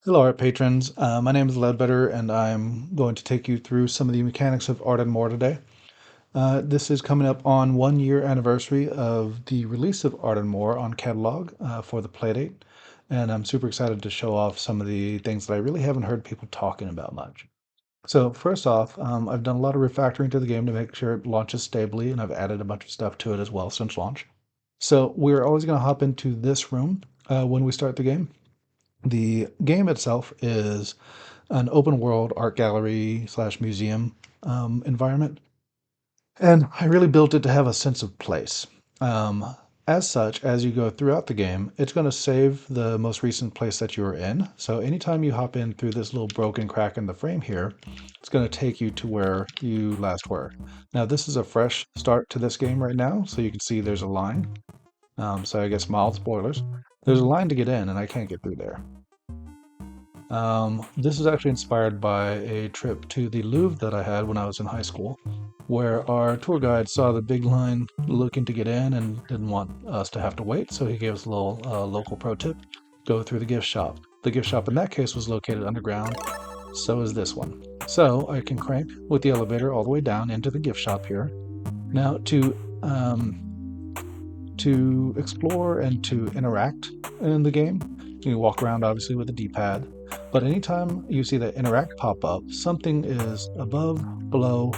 Hello, art patrons. My name is Ledbetter, and I'm going to take you through some of the mechanics of Art and More today. This is coming up on 1 year anniversary of the release of Art and More on Catalog for the Playdate, and I'm super excited to show off some of the things that I really haven't heard people talking about much. So first off, I've done a lot of refactoring to the game to make sure it launches stably, and I've added a bunch of stuff to it as well since launch. So we're always going to hop into this room when we start the game. The game itself is an open world art gallery slash museum environment, and I really built it to have a sense of place. As such, as you go throughout the game, it's going to save the most recent place that you were in. So anytime you hop in through this little broken crack in the frame here, it's going to take you to where you last were. Now, this is a fresh start to this game right now, so you can see there's a line. So I guess mild spoilers. There's a line to get in, and I can't get through there. This is actually inspired by a trip to the Louvre that I had when I was in high school, where our tour guide saw the big line looking to get in and didn't want us to have to wait, so he gave us a little local pro tip: go through the gift shop. The gift shop in that case was located underground, so is this one. So I can crank with the elevator all the way down into the gift shop here. Now to explore and to interact in the game, you can walk around obviously with the D-pad, but anytime you see that interact pop up, something is above, below,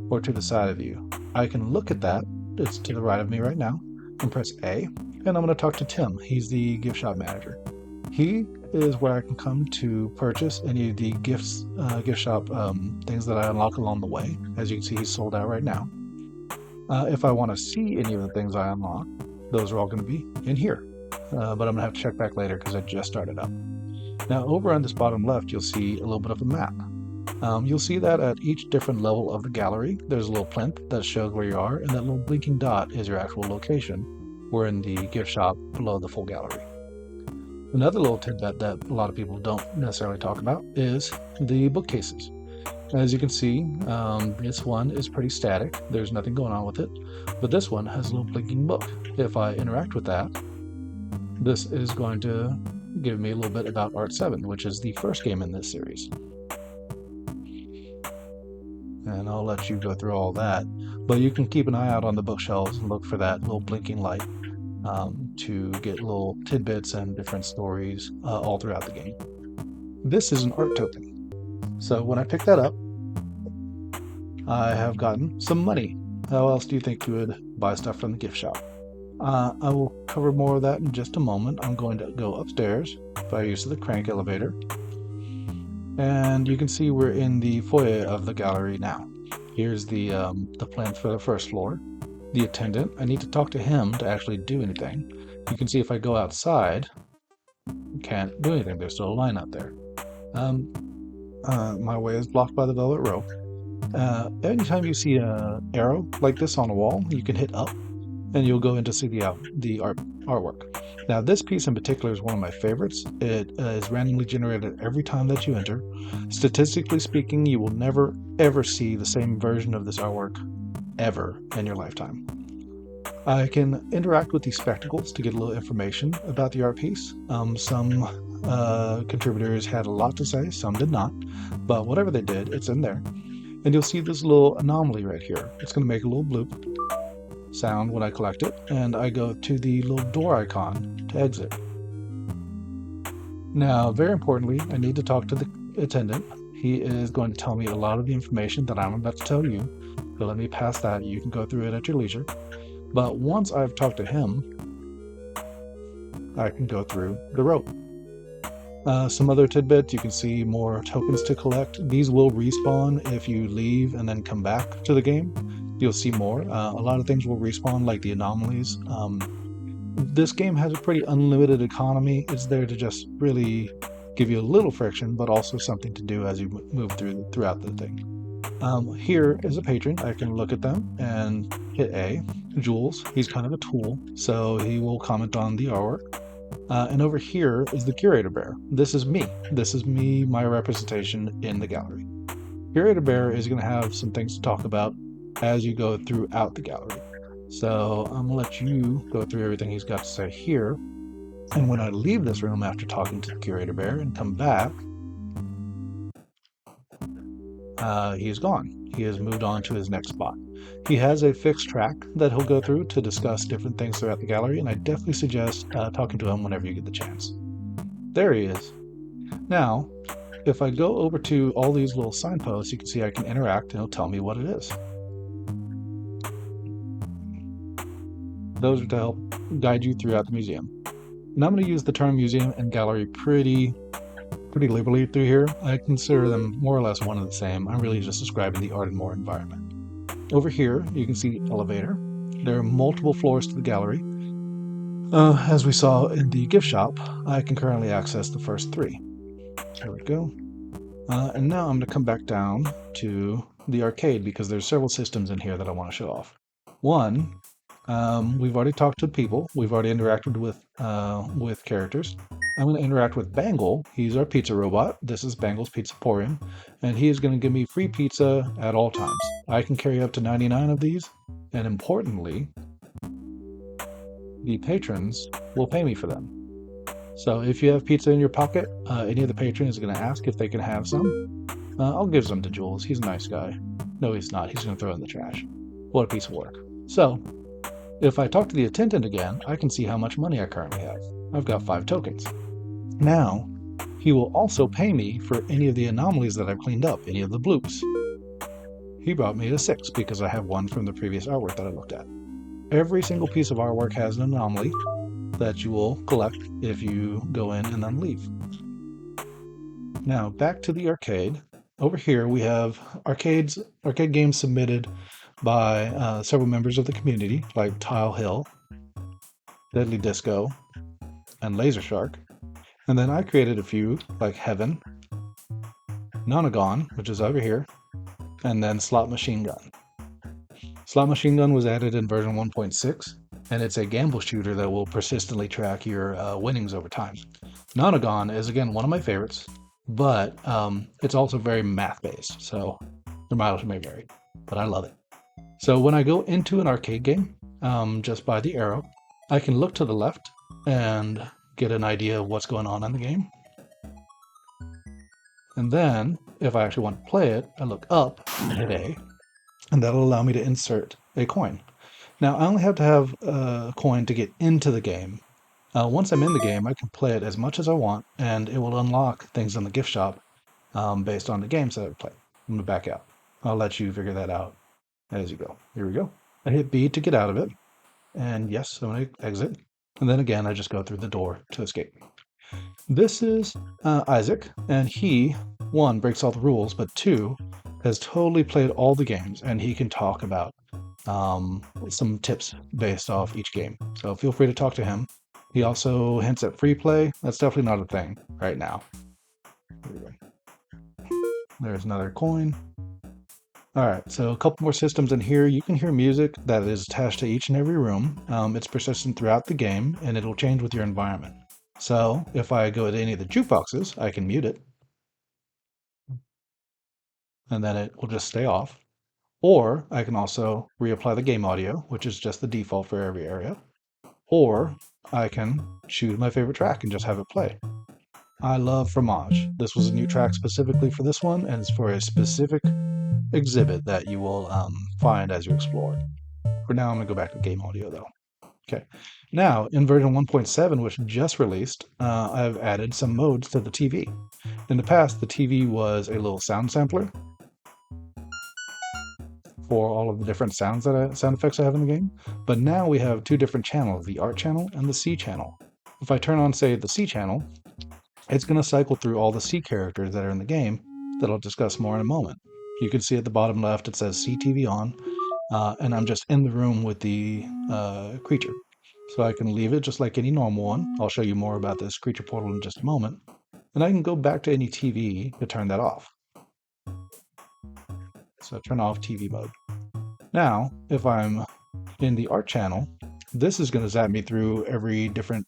or to the side of you. I can look at that, it's to the right of me right now, and press A, and I'm going to talk to Tim. He's the gift shop manager. He is where I can come to purchase any of the gift shop things that I unlock along the way. As you can see, he's sold out right now. If I want to see any of the things I unlock, those are all going to be in here. But I'm going to have to check back later because I just started up. Now, over on this bottom left, you'll see a little bit of a map. You'll see that at each different level of the gallery, there's a little plinth that shows where you are, and that little blinking dot is your actual location. We're in the gift shop below the full gallery. Another little tidbit that a lot of people don't necessarily talk about is the bookcases. As you can see, this one is pretty static. There's nothing going on with it. But this one has a little blinking book. If I interact with that, this is going to give me a little bit about Art 7, which is the first game in this series. And I'll let you go through all that. But you can keep an eye out on the bookshelves and look for that little blinking light to get little tidbits and different stories all throughout the game. This is an art token. So when I pick that up, I have gotten some money. How else do you think you would buy stuff from the gift shop? I will cover more of that in just a moment. I'm going to go upstairs by use of the crank elevator. And you can see we're in the foyer of the gallery now. Here's the plinth for the first floor. The attendant, I need to talk to him to actually do anything. You can see if I go outside, can't do anything. There's still a line out there. My way is blocked by the velvet rope. Anytime you see an arrow like this on a wall, you can hit up and you'll go in to see the artwork. Now, this piece in particular is one of my favorites. It is randomly generated every time that you enter. Statistically speaking, you will never ever see the same version of this artwork ever in your lifetime. I can interact with these spectacles to get a little information about the art piece. Some contributors had a lot to say, some did not, but whatever they did, it's in there. And you'll see this little anomaly right here. It's going to make a little bloop sound when I collect it, and I go to the little door icon to exit. Now, very importantly, I need to talk to the attendant. He is going to tell me a lot of the information that I'm about to tell you. So let me pass that. You can go through it at your leisure. But once I've talked to him, I can go through the rope. Some other tidbits, you can see more tokens to collect. These will respawn if you leave and then come back to the game. You'll see more. A lot of things will respawn, like the anomalies. This game has a pretty unlimited economy. It's there to just really give you a little friction, but also something to do as you move throughout the thing. Here is a patron. I can look at them and hit A. Jules, he's kind of a tool, so he will comment on the artwork. And over here is the curator bear. This is me. This is me, my representation in the gallery. Curator bear is going to have some things to talk about as you go throughout the gallery. So I'm going to let you go through everything he's got to say here. And when I leave this room after talking to the curator bear and come back, he's gone. He has moved on to his next spot. He has a fixed track that he'll go through to discuss different things throughout the gallery, and I definitely suggest talking to him whenever you get the chance. There he is. Now, if I go over to all these little signposts, you can see I can interact and it'll tell me what it is. Those are to help guide you throughout the museum. And I'm going to use the term museum and gallery pretty liberally through here. I consider them more or less one and the same. I'm really just describing the Art and More environment. Over here, you can see the elevator. There are multiple floors to the gallery. As we saw in the gift shop, I can currently access the first 3. There we go. And now I'm going to come back down to the arcade because there's several systems in here that I want to show off. One, we've already talked to people. We've already interacted with characters. I'm going to interact with Bangle. He's our pizza robot. This is Bangle's Pizzaporium, and he is going to give me free pizza at all times. I can carry up to 99 of these, and importantly, the patrons will pay me for them. So if you have pizza in your pocket, any of the patrons is going to ask if they can have some. I'll give some to Jules. He's a nice guy. No, he's not. He's going to throw it in the trash. What a piece of work. So, if I talk to the attendant again, I can see how much money I currently have. I've got 5 tokens. Now, he will also pay me for any of the anomalies that I've cleaned up, any of the bloops. He brought me to 6 because I have 1 from the previous artwork that I looked at. Every single piece of artwork has an anomaly that you will collect if you go in and then leave. Now, back to the arcade. Over here we have arcade games submitted by several members of the community, like Tile Hill, Deadly Disco, and Laser Shark. And then I created a few, like Heaven, Nonagon, which is over here, and then Slot Machine Gun. Slot Machine Gun was added in version 1.6, and it's a gamble shooter that will persistently track your winnings over time. Nonagon is, again, one of my favorites, but it's also very math-based, so the mileage may vary, but I love it. So when I go into an arcade game, just by the arrow, I can look to the left and get an idea of what's going on in the game. And then, if I actually want to play it, I look up and hit A, and that'll allow me to insert a coin. Now, I only have to have a coin to get into the game. Once I'm in the game, I can play it as much as I want, and it will unlock things in the gift shop based on the games that I've played. I'm going to back out. I'll let you figure that out as you go. Here we go. I hit B to get out of it, and yes, I'm going to exit. And then again, I just go through the door to escape. This is Isaac, and he, 1, breaks all the rules, but 2, has totally played all the games, and he can talk about some tips based off each game. So feel free to talk to him. He also hints at free play. That's definitely not a thing right now. There's another coin. All right, so a couple more systems in here. You can hear music that is attached to each and every room. It's persistent throughout the game, and it'll change with your environment. So if I go to any of the jukeboxes, I can mute it, and then it will just stay off. Or I can also reapply the game audio, which is just the default for every area. Or I can choose my favorite track and just have it play. I love Fromage. This was a new track specifically for this one, and it's for a specific exhibit that you will find as you explore. For now, I'm going to go back to game audio, though. Okay. Now, in version 1.7, which just released, I've added some modes to the TV. In the past, the TV was a little sound sampler for all of the different sound effects I have in the game. But now we have 2 different channels, the Art channel and the C channel. If I turn on, say, the C channel, it's going to cycle through all the C characters that are in the game that I'll discuss more in a moment. You can see at the bottom left it says CTV on, and I'm just in the room with the creature. So I can leave it just like any normal one. I'll show you more about this creature portal in just a moment. And I can go back to any TV to turn that off. So turn off TV mode. Now, if I'm in the Art channel, this is going to zap me through every different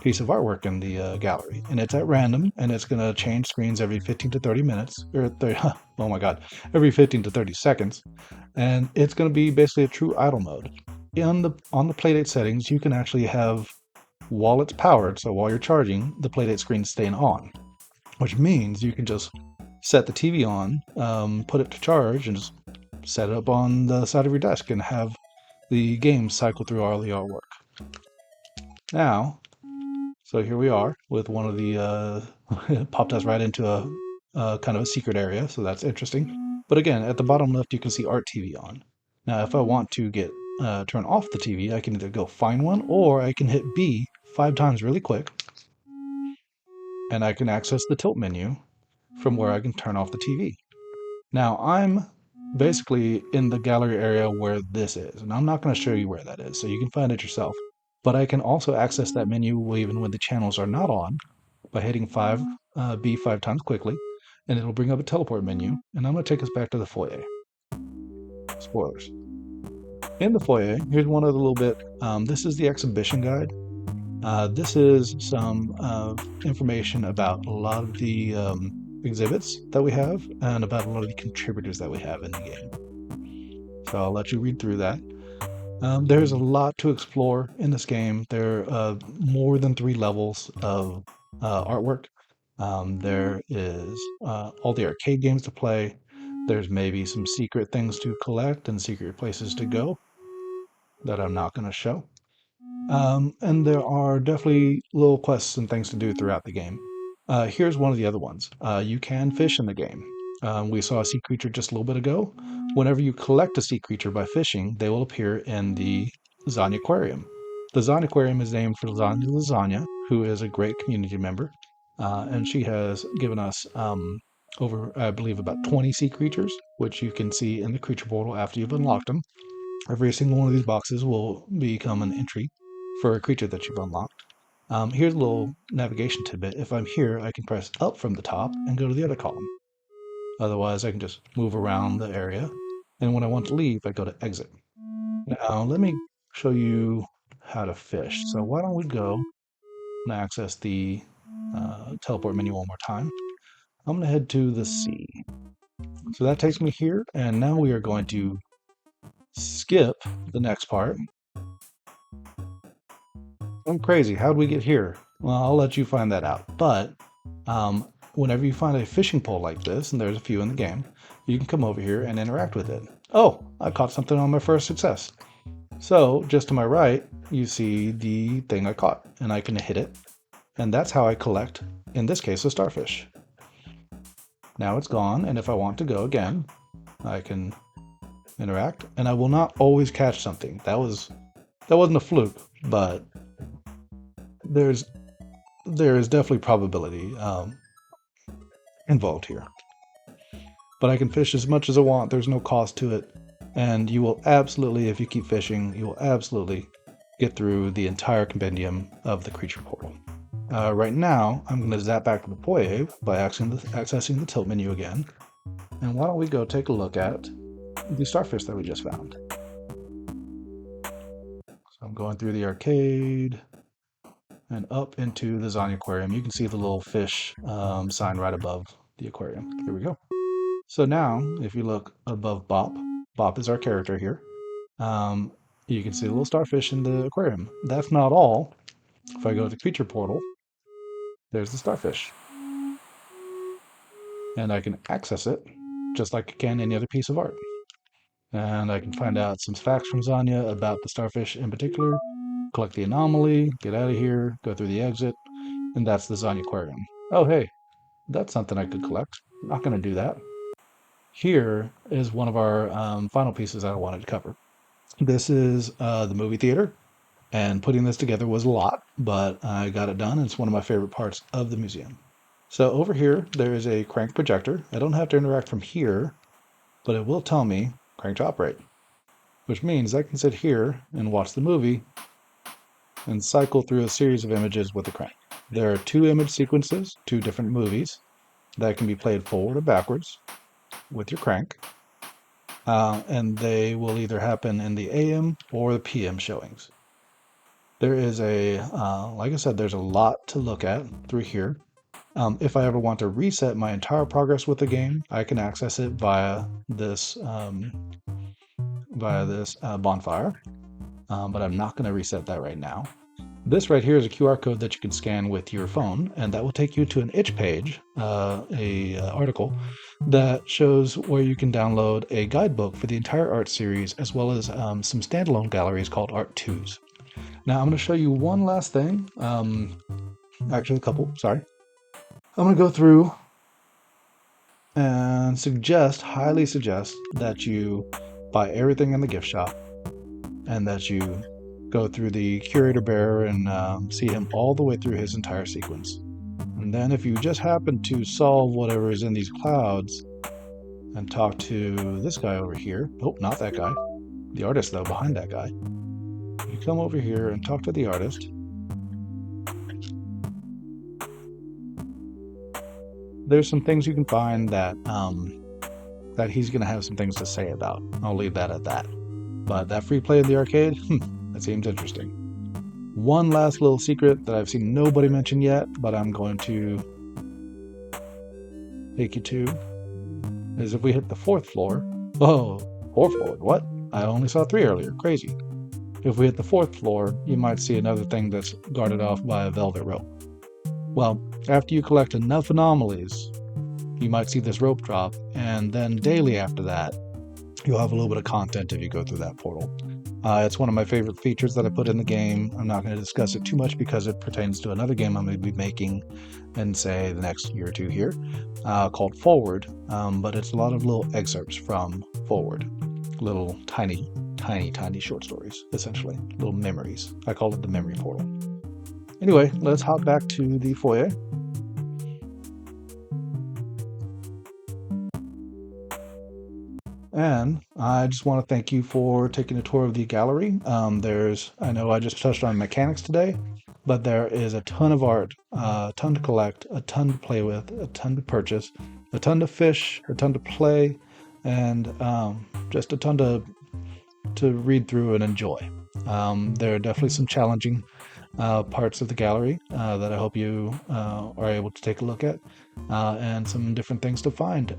piece of artwork in the gallery, and it's at random, and it's going to change screens every 15 to 30 minutes, or 30, oh my god, every 15 to 30 seconds, and it's going to be basically a true idle mode. On the Playdate settings, you can actually have while it's powered, so while you're charging, the Playdate screen is staying on, which means you can just set the TV on, put it to charge, and just set it up on the side of your desk and have the game cycle through all the artwork. Now, so here we are with one of the, popped us right into a kind of a secret area, so that's interesting. But again, at the bottom left, you can see Art TV on. Now, if I want to turn off the TV, I can either go find one, or I can hit B 5 times really quick, and I can access the tilt menu from where I can turn off the TV. Now, I'm basically in the gallery area where this is, and I'm not going to show you where that is, so you can find it yourself. But I can also access that menu even when the channels are not on by hitting B 5 times quickly, and it'll bring up a teleport menu, and I'm going to take us back to the foyer. Spoilers. In the foyer, here's one other little bit. This is the exhibition guide. This is some information about a lot of the exhibits that we have and about a lot of the contributors that we have in the game. So I'll let you read through that. There's a lot to explore in this game. There are more than 3 levels of artwork. There is all the arcade games to play. There's maybe some secret things to collect and secret places to go that I'm not going to show. And there are definitely little quests and things to do throughout the game. Here's one of the other ones. You can fish in the game. We saw a sea creature just a little bit ago. Whenever you collect a sea creature by fishing, they will appear in the Zanya Aquarium. The Zanya Aquarium is named for Zanya Lasagna, who is a great community member. And she has given us over, I believe, about 20 sea creatures, which you can see in the creature portal after you've unlocked them. Every single one of these boxes will become an entry for a creature that you've unlocked. Here's a little navigation tidbit. If I'm here, I can press up from the top and go to the other column. Otherwise, I can just move around the area. And when I want to leave, I go to exit. Now, let me show you how to fish. So why don't we go and access the teleport menu one more time. I'm going to head to the sea. So that takes me here, and now we are going to skip the next part. I'm crazy. How'd we get here? Well, I'll let you find that out. But whenever you find a fishing pole like this, and there's a few in the game, you can come over here and interact with it. Oh, I caught something on my first success. So just to my right, you see the thing I caught, and I can hit it. And that's how I collect, in this case, a starfish. Now it's gone, and if I want to go again, I can interact, and I will not always catch something. That wasn't a fluke, but there is definitely probability involved here. But I can fish as much as I want. There's no cost to it, and you will absolutely, if you keep fishing, you will absolutely get through the entire compendium of the creature portal. Right now, I'm going to zap back to the foyer by accessing the tilt menu again. And why don't we go take a look at the starfish that we just found. So I'm going through the arcade and up into the Zanya Aquarium. You can see the little fish sign right above the aquarium. Here we go. So now, if you look above Bop, Bop is our character here. You can see the little starfish in the aquarium. That's not all. If I go to the creature portal, there's the starfish. And I can access it just like I can any other piece of art. And I can find out some facts from Zanya about the starfish in particular, collect the anomaly, get out of here, go through the exit, and that's the Zanya Aquarium. Oh, hey, that's something I could collect. I'm not going to do that. Here is one of our final pieces I wanted to cover. This is the movie theater. And putting this together was a lot, but I got it done. And it's one of my favorite parts of the museum. So over here, there is a crank projector. I don't have to interact from here, but it will tell me crank to operate, which means I can sit here and watch the movie and cycle through a series of images with the crank. There are 2 image sequences, 2 different movies that can be played forward or backwards with your crank. And they will either happen in the AM or the PM showings. There is like I said, there's a lot to look at through here. If I ever want to reset my entire progress with the game, I can access it via this bonfire. But I'm not going to reset that right now. This right here is a QR code that you can scan with your phone, and that will take you to an itch page, article that shows where you can download a guidebook for the entire art series, as well as some standalone galleries called Art 2s. Now I'm going to show you one last thing, actually a couple, sorry. I'm going to go through and highly suggest that you buy everything in the gift shop and that you go through the curator bearer and see him all the way through his entire sequence. And then if you just happen to solve whatever is in these clouds and talk to this guy over here, nope, not that guy, the artist though, behind that guy, you come over here and talk to the artist. There's some things you can find that that he's going to have some things to say about. I'll leave that at that. But that free play in the arcade, that seems interesting. One last little secret that I've seen nobody mention yet, but I'm going to take you to, is if we hit the 4th floor. Oh, 4th floor, what? I only saw 3 earlier, crazy. If we hit the 4th floor, you might see another thing that's guarded off by a velvet rope. Well, after you collect enough anomalies, you might see this rope drop, and then daily after that, you'll have a little bit of content if you go through that portal. It's one of my favorite features that I put in the game. I'm not going to discuss it too much because it pertains to another game I'm going to be making in, say, the next year or two here, called Forward, but it's a lot of little excerpts from Forward, little tiny short stories, essentially, little memories. I call it the memory portal. Anyway, let's hop back to the foyer. And I just want to thank you for taking a tour of the gallery. I know I just touched on mechanics today, but there is a ton of art, a ton to collect, a ton to play with, a ton to purchase, a ton to fish, a ton to play, and just a ton to read through and enjoy. There are definitely some challenging parts of the gallery that I hope you are able to take a look at, and some different things to find.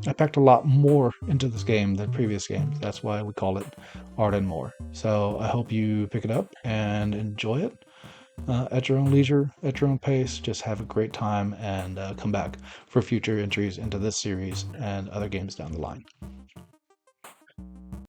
I packed a lot more into this game than previous games. That's why we call it Art and More. So I hope you pick it up and enjoy it at your own leisure, at your own pace. Just have a great time and come back for future entries into this series and other games down the line.